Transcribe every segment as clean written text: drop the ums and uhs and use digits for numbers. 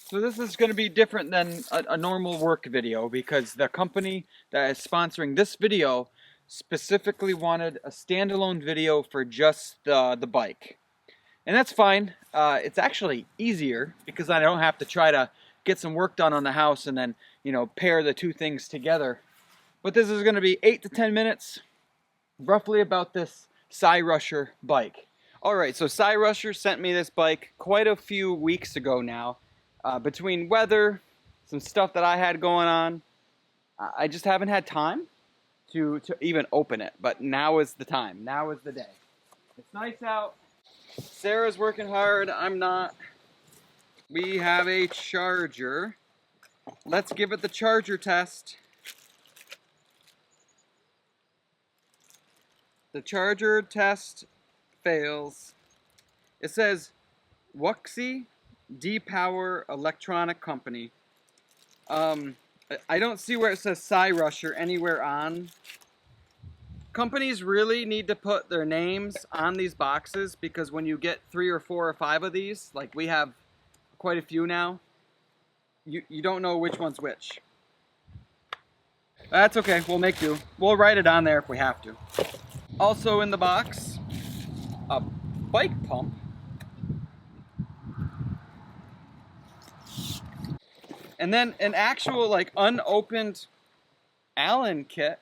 So this is going to be different than a normal work video because the company that is sponsoring this video specifically wanted a standalone video for just the bike. And that's fine. It's actually easier because I don't have to try to get some work done on the house and then, you know, pair the two things together. But this is going to be 8 to 10 minutes, roughly about this Cyrusher bike. Alright, so Cyrusher sent me this bike quite a few weeks ago now. Between weather, some stuff that I had going on, I just haven't had time to even open it. But now is the time. Now is the day. It's nice out. Sarah's working hard. I'm not. We have a charger. Let's give it the charger test. The charger test fails. It says Wuxi D-Power Electronic Company. I don't see where it says Cyrusher anywhere on. Companies really need to put their names on these boxes because when you get 3 or 4 or 5 of these, like we have quite a few now, you don't know which one's which. That's okay, we'll make do. We'll write it on there if we have to. Also in the box, a bike pump. And then an actual like unopened Allen kit.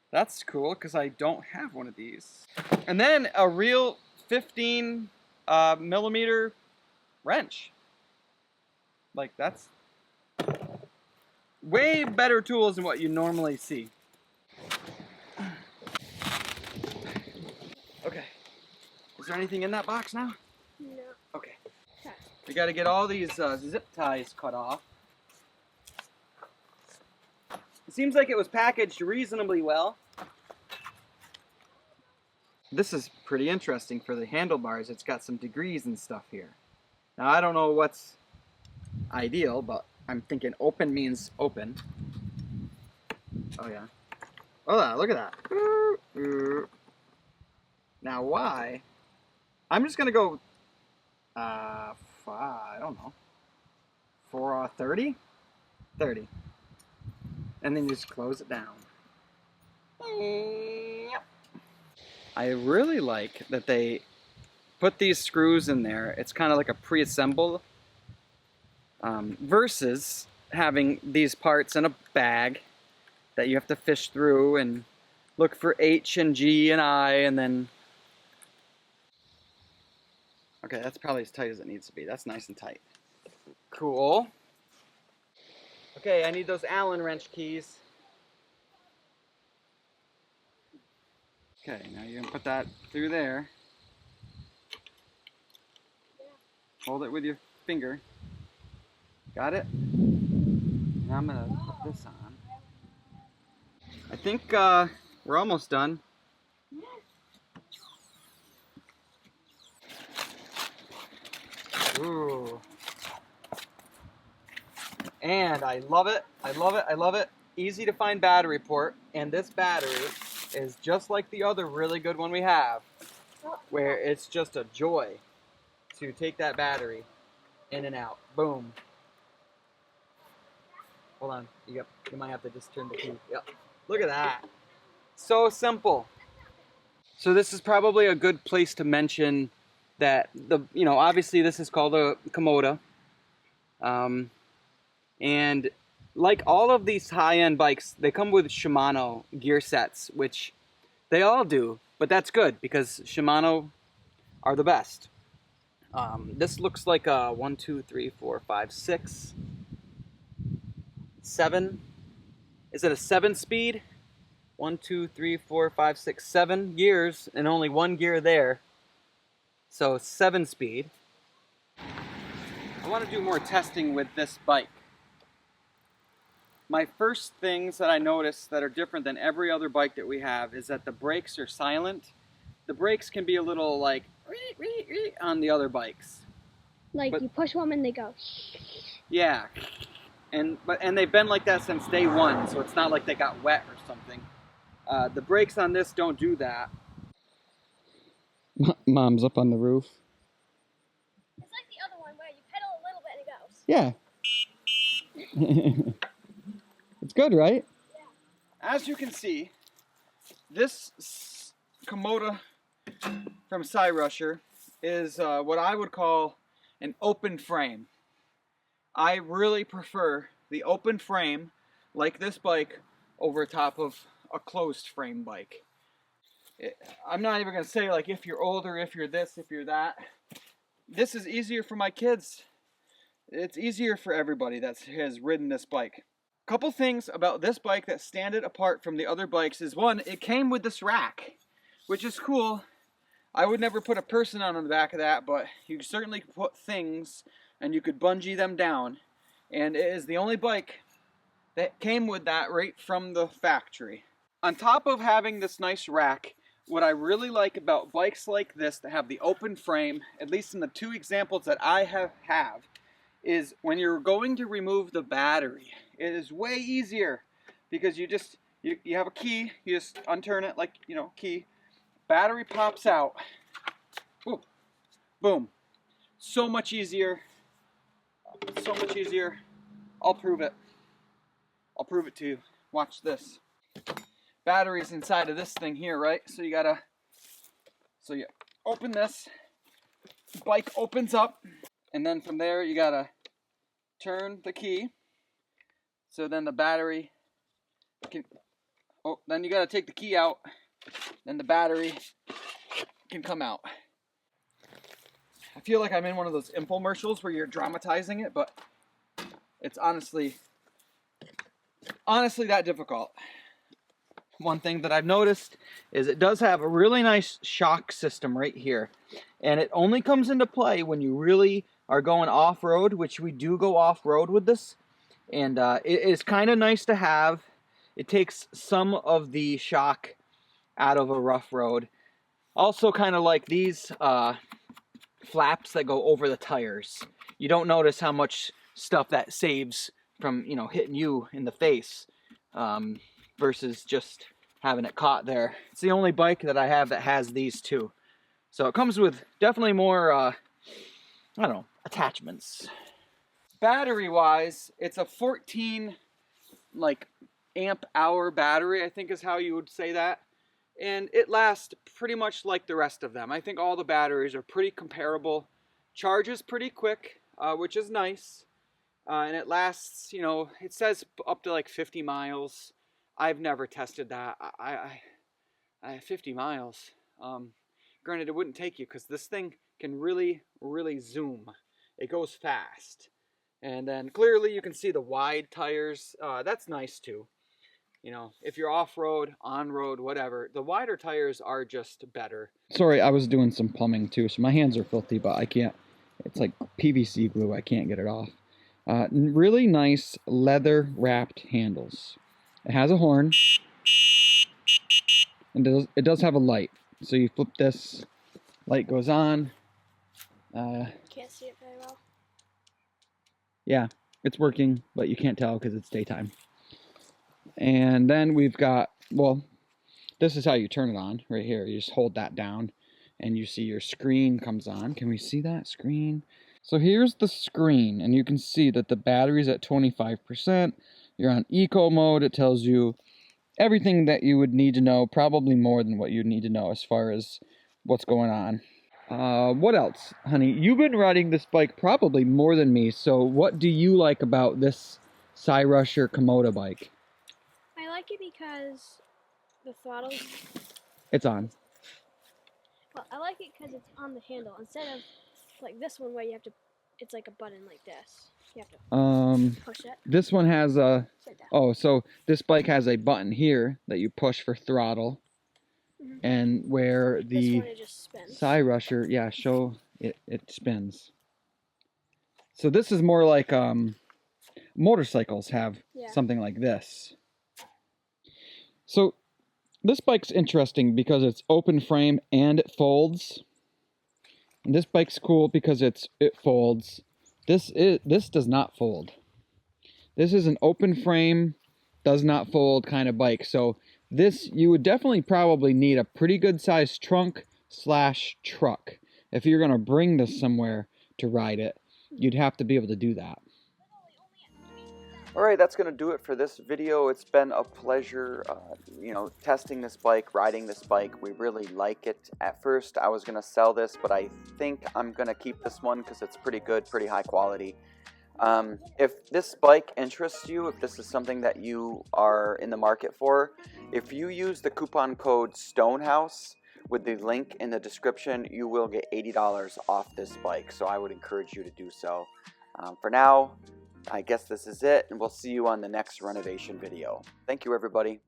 That's cool because I don't have one of these. And then a real 15 millimeter wrench. Like that's way better tools than what you normally see. Okay. Is there anything in that box now? No. Okay. We got to get all these zip ties cut off. It seems like it was packaged reasonably well. This is pretty interesting for the handlebars. It's got some degrees and stuff here. Now I don't know what's ideal, but I'm thinking open means open. Oh yeah. Oh, look at that. Now why? I'm just gonna go I don't know, for 30? 30. And then you just close it down. I really like that they put these screws in there. It's kind of like a pre-assembled versus having these parts in a bag that you have to fish through and look for H and G and I and then... Okay, that's probably as tight as it needs to be. That's nice and tight. Cool. Okay, I need those Allen wrench keys. Okay, now you're going to put that through there. Hold it with your finger. Got it? Now I'm going to put this on. I think we're almost done. Ooh. And I love it, I love it, I love it. Easy to find battery port, and this battery is just like the other really good one we have, where it's just a joy to take that battery in and out. Boom. Hold on, you might have to just turn the key. Yep. Look at that. So simple. So this is probably a good place to mention that obviously this is called a Kommoda, and like all of these high-end bikes, they come with Shimano gear sets, which they all do, but that's good because Shimano are the best. This looks like a 1, 2, 3, 4, 5, 6, 7. Is it a 7-speed? 1, 2, 3, 4, 5, 6, 7 gears, and only one gear there. So 7-speed. I want to do more testing with this bike. My first things that I noticed that are different than every other bike that we have is that the brakes are silent. The brakes can be a little like on the other bikes. Like you push one and they go. Yeah. And they've been like that since day one, so it's not like they got wet or something. The brakes on this don't do that. Mom's up on the roof. It's like the other one where you pedal a little bit and it goes. Yeah. It's good, right? As you can see, this Kommoda from Cyrusher is what I would call an open frame. I really prefer the open frame, like this bike, over top of a closed frame bike. I'm not even going to say like if you're older, if you're this, if you're that. This is easier for my kids. It's easier for everybody that has ridden this bike. Couple things about this bike that stand it apart from the other bikes is, one, it came with this rack, which is cool. I would never put a person on the back of that, but you certainly could put things and you could bungee them down. And it is the only bike that came with that right from the factory. On top of having this nice rack, what I really like about bikes like this that have the open frame, at least in the two examples that I have, is when you're going to remove the battery, it is way easier because you have a key, you just unturn it like, you know, key, battery pops out, ooh, boom. So much easier, so much easier. I'll prove it. I'll prove it to you. Watch this. Battery's inside of this thing here, right? So you open this, bike opens up, and then from there you gotta turn the key. So then the battery can, then you gotta take the key out, then the battery can come out. I feel like I'm in one of those infomercials where you're dramatizing it, but it's honestly that difficult. One thing that I've noticed is it does have a really nice shock system right here, and it only comes into play when you really are going off-road, which we do go off-road with this, and it is kind of nice to have. It takes some of the shock out of a rough road. Also kind of like these flaps that go over the tires. You don't notice how much stuff that saves from, you know, hitting you in the face versus just having it caught there. It's the only bike that I have that has these two. So it comes with definitely more, I don't know, attachments. Battery wise, it's a 14 like amp hour battery, I think is how you would say that. And it lasts pretty much like the rest of them. I think all the batteries are pretty comparable. Charges pretty quick, which is nice. And it lasts, you know, it says up to like 50 miles. I've never tested that. I 50 miles. Granted, it wouldn't take you because this thing can really zoom. It goes fast. And then clearly you can see the wide tires. That's nice too. You know, if you're off-road, on-road, whatever, the wider tires are just better. Sorry, I was doing some plumbing too, so my hands are filthy, but I can't. It's like PVC glue. I can't get it off. Really nice leather-wrapped handles. It has a horn, and it does have a light. So you flip this, light goes on. Can't see it very well. Yeah, it's working, but you can't tell because it's daytime. And then we've got, well, this is how you turn it on right here. You just hold that down and you see your screen comes on. Can we see that screen? So here's the screen, and you can see that the battery's at 25%. You're on eco mode. It tells you everything that you would need to know, probably more than what you'd need to know as far as what's going on. What else, honey? You've been riding this bike probably more than me, so what do you like about this Cyrusher Kommoda bike? I like it because the throttle. It's on. Well, I like it because it's on the handle instead of like this one where you have to. It's like a button like this. You have to push it. This one has a. Oh, so this bike has a button here that you push for throttle, and where the this one, it just spins. Cyrusher, yeah, it spins. So this is more like motorcycles have something like this. So this bike's interesting because it's open frame and it folds. And this bike's cool because it folds. This does not fold. This is an open frame, does not fold kind of bike. So this, you would definitely probably need a pretty good sized trunk / truck. If you're gonna bring this somewhere to ride it, you'd have to be able to do that. Alright, that's going to do it for this video. It's been a pleasure, testing this bike, riding this bike. We really like it. At first, I was going to sell this, but I think I'm going to keep this one because it's pretty good, pretty high quality. If this bike interests you, if this is something that you are in the market for, if you use the coupon code STONEHOUSE with the link in the description, you will get $80 off this bike. So I would encourage you to do so. For now, I guess this is it, and we'll see you on the next renovation video. Thank you, everybody.